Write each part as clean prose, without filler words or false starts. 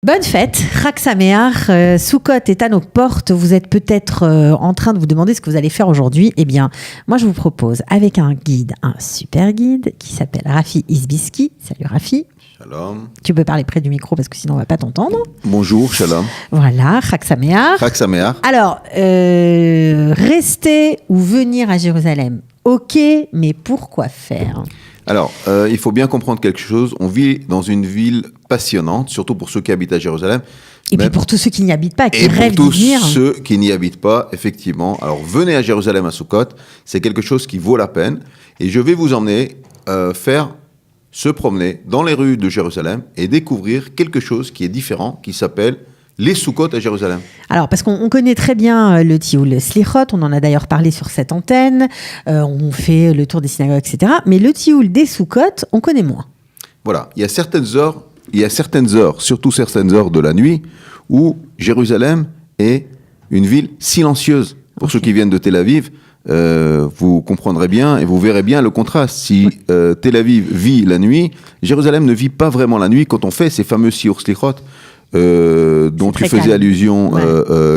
Bonne fête, Chag Sameach, Sukkot est à nos portes. Vous êtes peut-être en train de vous demander ce que vous allez faire aujourd'hui. Eh bien, moi je vous propose avec un guide, un super guide qui s'appelle Rafi Isbiski. Salut Rafi. Shalom. Tu peux parler près du micro parce que sinon on va pas t'entendre. Bonjour, shalom. Voilà, Chag Sameach. Chag Sameach. Alors, rester ou venir à Jérusalem, ok, mais pourquoi faire ? Alors, il faut bien comprendre quelque chose. On vit dans une ville passionnante, surtout pour ceux qui habitent à Jérusalem. Et puis pour tous ceux qui n'y habitent pas, qui et rêvent pour d'y venir. tous ceux qui n'y habitent pas, effectivement. Alors, venez à Jérusalem à Sukkot. C'est quelque chose qui vaut la peine. Et je vais vous emmener se promener dans les rues de Jérusalem et découvrir quelque chose qui est différent, qui s'appelle les Sukkot à Jérusalem. Alors, parce qu'on connaît très bien le Tioul Slichot, on en a d'ailleurs parlé sur cette antenne, on fait le tour des synagogues, etc. Mais le Tioul des Sukkot, on connaît moins. Voilà, il y a certaines heures, surtout certaines heures de la nuit, où Jérusalem est une ville silencieuse. Pour ceux qui viennent de Tel Aviv, vous comprendrez bien et vous verrez bien le contraste. Si Tel Aviv vit la nuit, Jérusalem ne vit pas vraiment la nuit quand on fait ces fameux Siur Slichot. Dont tu faisais allusion,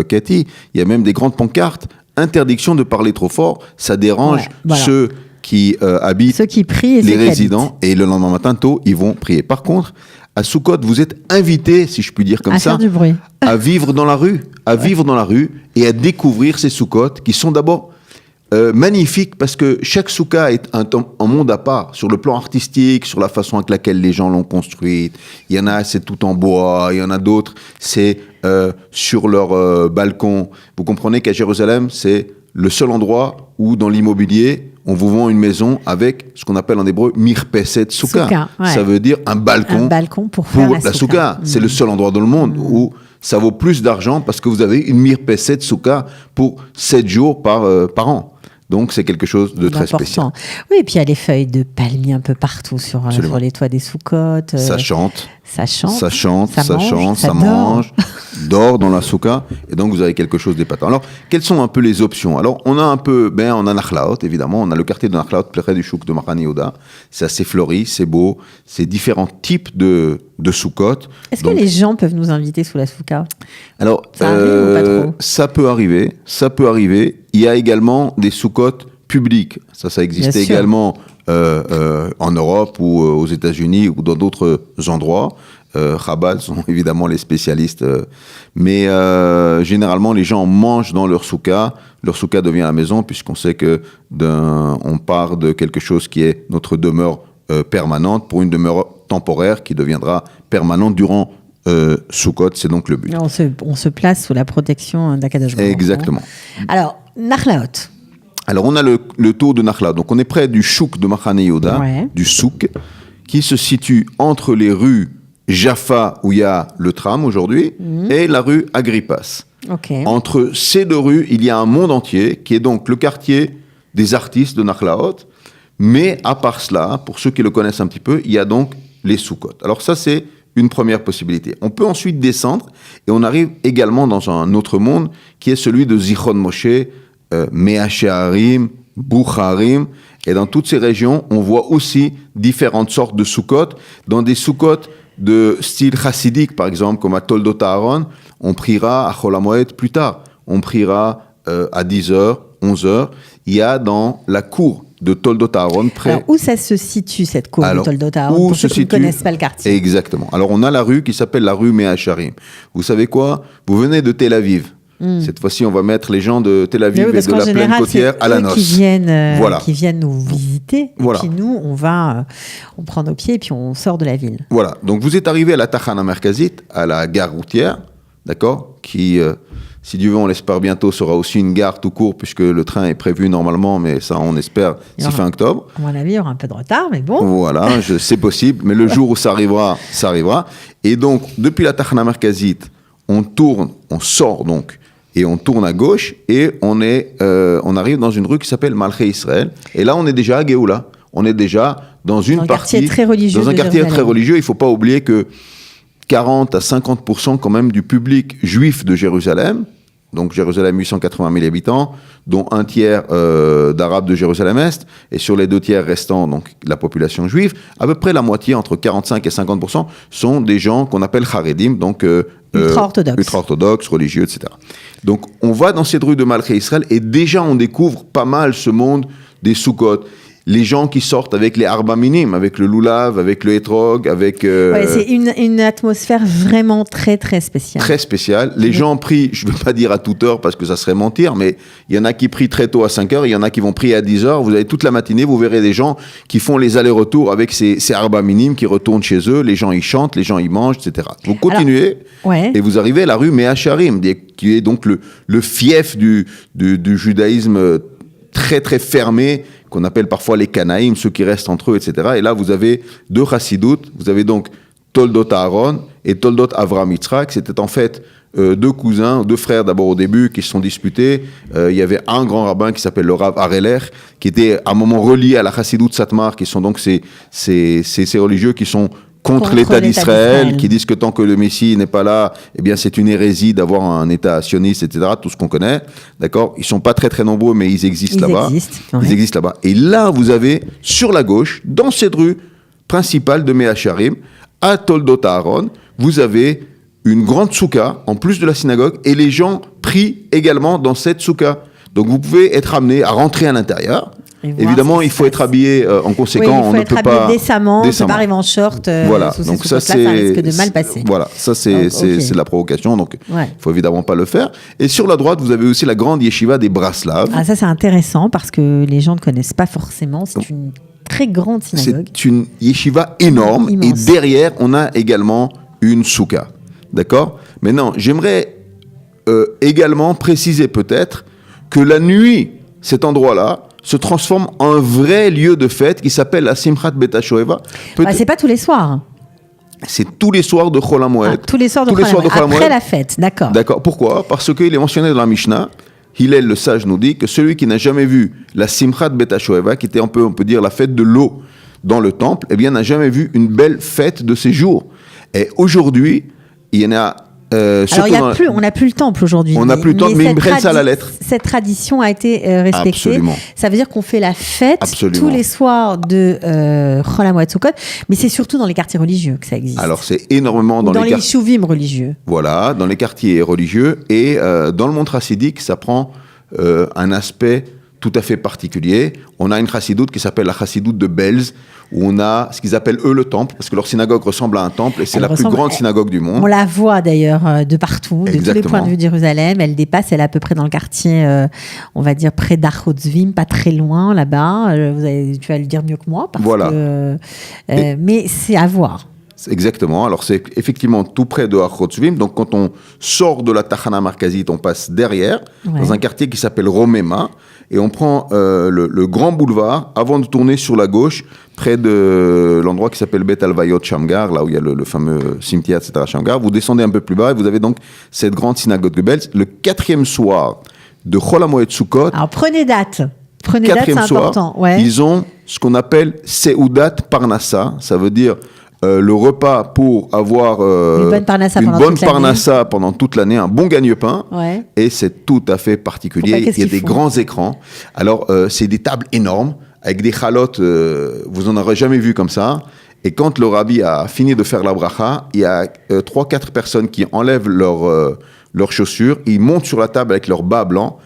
Cathy. Il y a même des grandes pancartes. Interdiction de parler trop fort. Ça dérange ceux qui habitent, ceux qui prient et les résidents. Et le lendemain matin, tôt, ils vont prier. Par contre, à Sukkot, vous êtes invités, si je puis dire comme ça, faire du bruit. à vivre dans la rue, vivre dans la rue et à découvrir ces Sukkot qui sont d'abord magnifique parce que chaque soukha est un monde à part sur le plan artistique, sur la façon avec laquelle les gens l'ont construite. Il y en a, c'est tout en bois, il y en a d'autres, c'est sur leur balcon. Vous comprenez qu'à Jérusalem, c'est le seul endroit où dans l'immobilier, on vous vend une maison avec ce qu'on appelle en hébreu mirpeset soukha. Ça veut dire un balcon pour la soukha. C'est le seul endroit dans le monde où ça vaut plus d'argent parce que vous avez une mirpeset soukha pour 7 jours par an. Donc, c'est quelque chose de très spécial. Oui, et puis il y a les feuilles de palmier un peu partout sur les toits des Soukottes. Ça chante. Ça mange, dort dans la soukha. Et donc, vous avez quelque chose d'épatant. Alors, quelles sont un peu les options ? Alors, on a Nachlaot, évidemment. On a le quartier de Nachlaot, près du chouk de Mahan Yehuda. C'est assez fleuri, c'est beau. C'est différents types de Sukkot. Est-ce que les gens peuvent nous inviter sous la soukha ? Alors, ça arrive ou pas trop ? Ça peut arriver. Il y a également des Sukkot publics. Ça existait également en Europe ou aux États-Unis ou dans d'autres endroits. Chabad sont évidemment les spécialistes. Mais généralement, les gens mangent dans leur soukha. Leur soukha devient la maison puisqu'on sait on part de quelque chose qui est notre demeure permanente pour une demeure temporaire qui deviendra permanente durant Sukkot, c'est donc le but. On se place sous la protection d'Akadosh Baruch Hu. Exactement. Alors, Nachlaot. Alors, on a le tour de Nachlaot. Donc, on est près du chouk de Mahan Yehuda, du souk, qui se situe entre les rues Jaffa, où il y a le tram aujourd'hui, et la rue Agrippas. Okay. Entre ces deux rues, il y a un monde entier, qui est donc le quartier des artistes de Nachlaot. Mais à part cela, pour ceux qui le connaissent un petit peu, il y a donc les Sukkot. Alors ça, c'est une première possibilité. On peut ensuite descendre et on arrive également dans un autre monde qui est celui de Zichron Moshe, Mea Shearim, Boucharim. Et dans toutes ces régions, on voit aussi différentes sortes de Sukkot. Dans des Sukkot de style chassidique, par exemple, comme à Toldot Aaron, on priera à Chol HaMoed plus tard. On priera à 10h, 11h. Il y a dans la cour de Toldot Aaron près. Alors, où ça se situe, cette cour de Toldot Aaron, pour ceux qui ne connaissent pas le quartier ? Exactement. Alors, on a la rue qui s'appelle la rue Mea Shearim. Vous savez quoi ? Vous venez de Tel Aviv. Cette fois-ci, on va mettre les gens de Tel Aviv et de la plaine côtière à la noce. Qui viennent nous visiter. Voilà. Et puis nous, on prend nos pieds et puis on sort de la ville. Voilà. Donc, vous êtes arrivé à la Tachana Merkazit, à la gare routière, d'accord ? Qui, si Dieu veut, on l'espère bientôt, sera aussi une gare tout court, puisque le train est prévu normalement, mais ça, on espère, fin octobre. À mon avis, il y aura un peu de retard, mais bon. Voilà, c'est possible, mais le jour où ça arrivera, ça arrivera. Et donc, depuis la Tachana Merkazit, on sort donc, et on tourne à gauche, et on arrive dans une rue qui s'appelle Malchei Israël. Et là, on est déjà à Géoula. On est déjà dans un quartier très religieux. Il ne faut pas oublier que 40 à 50% quand même du public juif de Jérusalem Donc Jérusalem, 880 000 habitants, dont un tiers d'Arabes de Jérusalem-Est, et sur les 2 tiers restants, donc la population juive, à peu près la moitié, entre 45 et 50%, sont des gens qu'on appelle Haredim, donc ultra-orthodoxes, religieux, etc. Donc on va dans cette rue de Malchei Israël, et déjà on découvre pas mal ce monde des Sukkot. Les gens qui sortent avec les arba minim, avec le loulav, avec le hétrog, avec... Ouais, c'est une atmosphère vraiment très, très spéciale. Très spéciale. Les gens prient, je ne veux pas dire à toute heure parce que ça serait mentir, mais il y en a qui prient très tôt à 5 heures, il y en a qui vont prier à 10 heures. Vous avez toute la matinée, vous verrez des gens qui font les allers-retours avec ces arba minim, qui retournent chez eux, les gens ils chantent, les gens ils mangent, etc. Vous continuez et vous arrivez à la rue Meacharim, qui est donc le fief du judaïsme très très fermé, qu'on appelle parfois les Canaïm, ceux qui restent entre eux, etc. Et là, vous avez 2 chassidoutes. Vous avez donc Toldot Aaron et Toldot Avram Yitzhak. C'était en fait 2 cousins, 2 frères d'abord au début, qui se sont disputés. Il y avait un grand rabbin qui s'appelle le Rav Areler, qui était à un moment relié à la chassidoute Satmar, qui sont donc ces religieux qui sont contre l'État d'Israël, qui disent que tant que le Messie n'est pas là, eh bien c'est une hérésie d'avoir un État sioniste, etc. Tout ce qu'on connaît, d'accord. Ils sont pas très très nombreux, mais ils existent là-bas. Ils existent là-bas. Et là, vous avez sur la gauche, dans cette rue principale de Meacharim, à Toldot Aaron, vous avez une grande soukha en plus de la synagogue, et les gens prient également dans cette soukha. Donc vous pouvez être amené à rentrer à l'intérieur. Évidemment, il faut être habillé en conséquent. On ne peut pas décemment. On pas arriver en short. Voilà. Sous donc ça risque de mal passer. Voilà, ça c'est de la provocation. Donc il faut évidemment pas le faire. Et sur la droite, vous avez aussi la grande yeshiva des Braslav. Ah, ça c'est intéressant parce que les gens ne connaissent pas forcément. C'est une très grande synagogue. C'est une yeshiva énorme. Immense. Et derrière, on a également une soukha. D'accord. Maintenant, j'aimerais également préciser peut-être que la nuit, cet endroit-là se transforme en un vrai lieu de fête qui s'appelle la Simchat Bet HaShoeva. C'est pas tous les soirs. C'est tous les soirs de Chol HaMoed. Tous les soirs de Chol HaMoed. Après la fête, d'accord. D'accord. Pourquoi ? Parce qu'il est mentionné dans la Mishnah, Hillel le sage nous dit que celui qui n'a jamais vu la Simchat Bet HaShoeva, qui était on peut dire la fête de l'eau dans le temple, eh bien n'a jamais vu une belle fête de ces jours. Et aujourd'hui, il y en a... Alors, on n'a plus le temple aujourd'hui. On n'a plus le temple, mais ils prennent ça à la lettre. Cette tradition a été respectée. Absolument. Ça veut dire qu'on fait la fête tous les soirs de Chol HaMoed Sukkot, mais c'est surtout dans les quartiers religieux que ça existe. Alors, c'est énormément dans les yeshuvim religieux. Voilà, dans les quartiers religieux. Et dans le monde chassidique, ça prend un aspect tout à fait particulier. On a une chassidoute qui s'appelle la chassidoute de Belz, où on a ce qu'ils appellent eux le temple, parce que leur synagogue ressemble à un temple, et c'est la plus grande synagogue du monde. On la voit d'ailleurs de partout, de tous les points de vue de Jérusalem. Elle dépasse, elle est à peu près dans le quartier, on va dire près d'Archotzvim, pas très loin là-bas. Tu vas le dire mieux que moi, parce que, mais c'est à voir. Exactement. Alors, c'est effectivement tout près de Archotzvim. Donc, quand on sort de la Tachana Markazit, on passe derrière, dans un quartier qui s'appelle Romema, et on prend le grand boulevard avant de tourner sur la gauche, près de l'endroit qui s'appelle Bet Alvayot Shamgar, là où il y a le fameux cimetière, etc. Shamgar. Vous descendez un peu plus bas et vous avez donc cette grande synagogue de Belz. Le 4e soir de Chol HaMoed Sukkot. Alors, prenez date. C'est important. Ils ont ce qu'on appelle Seudat Parnassa. Ça veut dire le repas pour avoir une bonne parnassa pendant toute l'année, un bon gagne-pain, et c'est tout à fait particulier. Il y a des grands écrans. Alors, c'est des tables énormes, avec des chalotes, vous en aurez jamais vu comme ça. Et quand le rabbi a fini de faire la bracha, il y a 3-4 personnes qui enlèvent leurs chaussures, ils montent sur la table avec leurs bas blancs,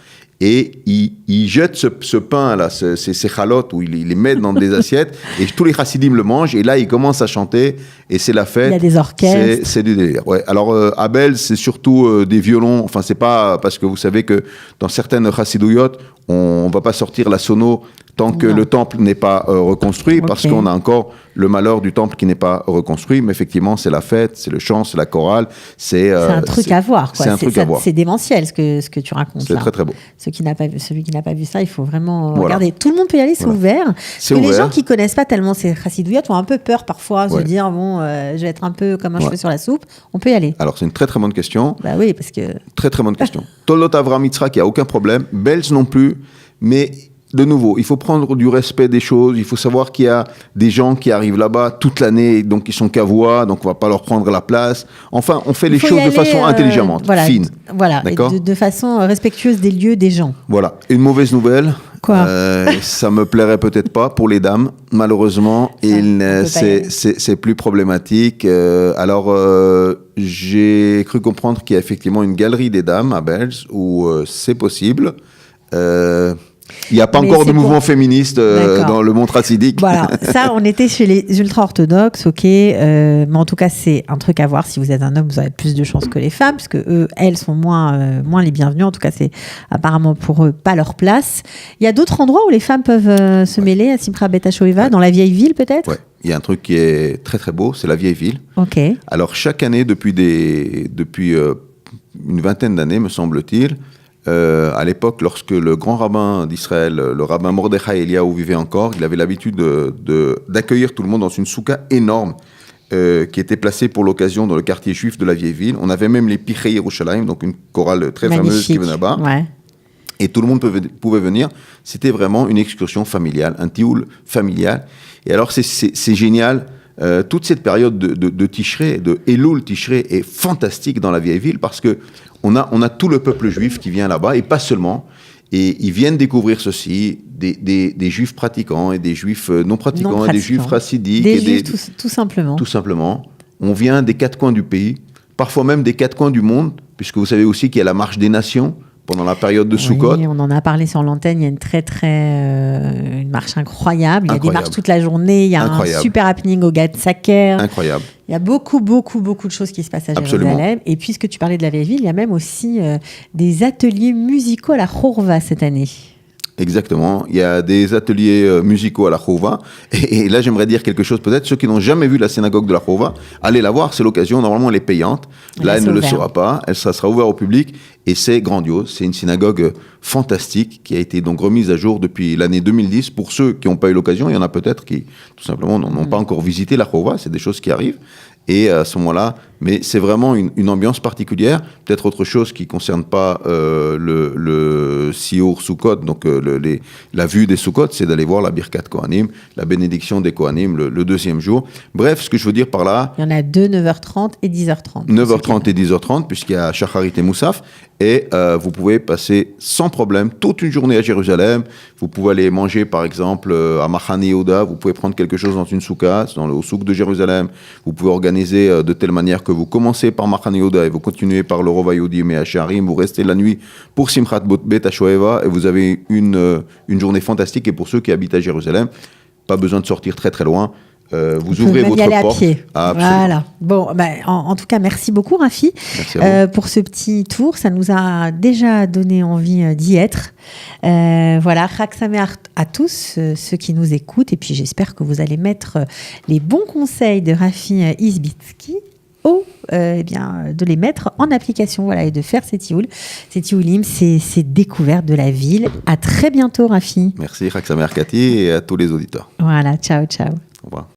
et ils jettent ce pain-là, ces chalotes, où ils les mettent dans des assiettes, et tous les chassidim le mangent, et là, ils commencent à chanter, et c'est la fête. Il y a des orchestres. C'est du délire. Ouais. Alors, à Belz, c'est surtout des violons, enfin, c'est pas, parce que vous savez que dans certaines chassidouillottes, on va pas sortir la sono tant que le temple n'est pas reconstruit, parce qu'on a encore le malheur du temple qui n'est pas reconstruit. Mais effectivement, c'est la fête, c'est le chant, c'est la chorale. C'est un truc à voir. C'est un truc à voir. C'est démentiel ce que tu racontes. C'est très très beau. Celui qui n'a pas vu ça, il faut vraiment regarder. Tout le monde peut y aller, c'est ouvert. Les gens qui connaissent pas tellement ces chassidouillottes ont un peu peur parfois, se dire bon, je vais être un peu comme un cheveu sur la soupe. On peut y aller. Alors c'est une très très bonne question. Bah oui, parce que très très bonne question. Toldot Avram Yitzhak, il y a aucun problème. Belz non plus, mais de nouveau, il faut prendre du respect des choses. Il faut savoir qu'il y a des gens qui arrivent là-bas toute l'année, donc ils sont cavois, donc on va pas leur prendre la place. Enfin, on fait les choses de façon intelligemment, fine. Voilà, d'accord ? Et de façon respectueuse des lieux, des gens. Voilà. Une mauvaise nouvelle. Quoi ? Ça me plairait peut-être pas pour les dames, malheureusement. C'est plus problématique. Alors, j'ai cru comprendre qu'il y a effectivement une galerie des dames à Belge où c'est possible. Il n'y a pas encore de mouvement féministe dans le monde racidique. Voilà, ça, on était chez les ultra-orthodoxes, ok. Mais en tout cas, c'est un truc à voir. Si vous êtes un homme, vous avez plus de chances que les femmes, parce que elles sont moins les bienvenues. En tout cas, c'est apparemment pour eux pas leur place. Il y a d'autres endroits où les femmes peuvent se mêler à Simchat Bet HaShoeva, dans la vieille ville peut-être. Ouais. Il y a un truc qui est très très beau, c'est la vieille ville. Ok. Alors chaque année, depuis une vingtaine d'années, me semble-t-il, à l'époque, lorsque le grand rabbin d'Israël, le rabbin Mordechai Eliyahu, vivait encore, il avait l'habitude d'accueillir tout le monde dans une souka énorme qui était placée pour l'occasion dans le quartier juif de la vieille ville. On avait même les Pichei Yerushalayim, donc une chorale très fameuse qui venait là-bas. Ouais. Et tout le monde pouvait venir. C'était vraiment une excursion familiale, un tioul familial. Et alors, c'est génial. Toute cette période de Tishrei, de Elul Tishrei, est fantastique dans la vieille ville parce que on a tout le peuple juif qui vient là-bas, et pas seulement. Et ils viennent découvrir ceci, des juifs pratiquants et des juifs non pratiquants, et des juifs racidiques. Des juifs, tout simplement. Tout simplement. On vient des quatre coins du pays, parfois même des quatre coins du monde, puisque vous savez aussi qu'il y a la marche des nations pendant la période de Sukkot. Oui, on en a parlé sur l'antenne, il y a une marche incroyable. Il y a des marches toute la journée, il y a un super happening au Gad Saker. Incroyable. Il y a beaucoup de choses qui se passent à Jérusalem. Et puisque tu parlais de la vieille ville, il y a même aussi des ateliers musicaux à la Chorva cette année. Exactement. Il y a des ateliers musicaux à la Chouva. Et là, j'aimerais dire quelque chose peut-être. Ceux qui n'ont jamais vu la synagogue de la Chouva, allez la voir, c'est l'occasion. Normalement, elle est payante. Là, elle ne le sera pas. Ça sera ouvert au public. Et c'est grandiose. C'est une synagogue fantastique qui a été donc remise à jour depuis l'année 2010. Pour ceux qui n'ont pas eu l'occasion, il y en a peut-être qui, tout simplement, n'ont pas encore visité la Chouva. C'est des choses qui arrivent. Et à ce moment-là, mais c'est vraiment une ambiance particulière. Peut-être autre chose qui ne concerne pas le Siour Sukkot, donc la vue des Sukkot, c'est d'aller voir la Birkat Kohanim, la bénédiction des Kohanim le deuxième jour. Bref, ce que je veux dire par là... Il y en a deux, 9h30 et 10h30. 9h30 et 10h30, puisqu'il y a Shacharit et Moussaf. Et vous pouvez passer sans problème toute une journée à Jérusalem. Vous pouvez aller manger, par exemple, à Machane Yehuda. Vous pouvez prendre quelque chose dans une soukha, au souk de Jérusalem. Vous pouvez organiser de telle manière que vous commencez par Machane Yehuda et vous continuez par le Rova Yehudim et Hacharim. Vous restez la nuit pour Simchat Bet HaShoeva et vous avez une journée fantastique. Et pour ceux qui habitent à Jérusalem, pas besoin de sortir très très loin. Vous ouvrez votre porte. À pied. Voilà. Bon, en tout cas, merci beaucoup, Rafi, pour ce petit tour. Ça nous a déjà donné envie d'y être. Voilà, Chag Sameach à tous ceux qui nous écoutent. Et puis, j'espère que vous allez mettre les bons conseils de Rafi Isbitski de les mettre en application, voilà, et de faire ces tioulim, ces découvertes de la ville. À très bientôt, Rafi. Merci, Chag Sameach Cathy, et à tous les auditeurs. Voilà, ciao, ciao. Au revoir.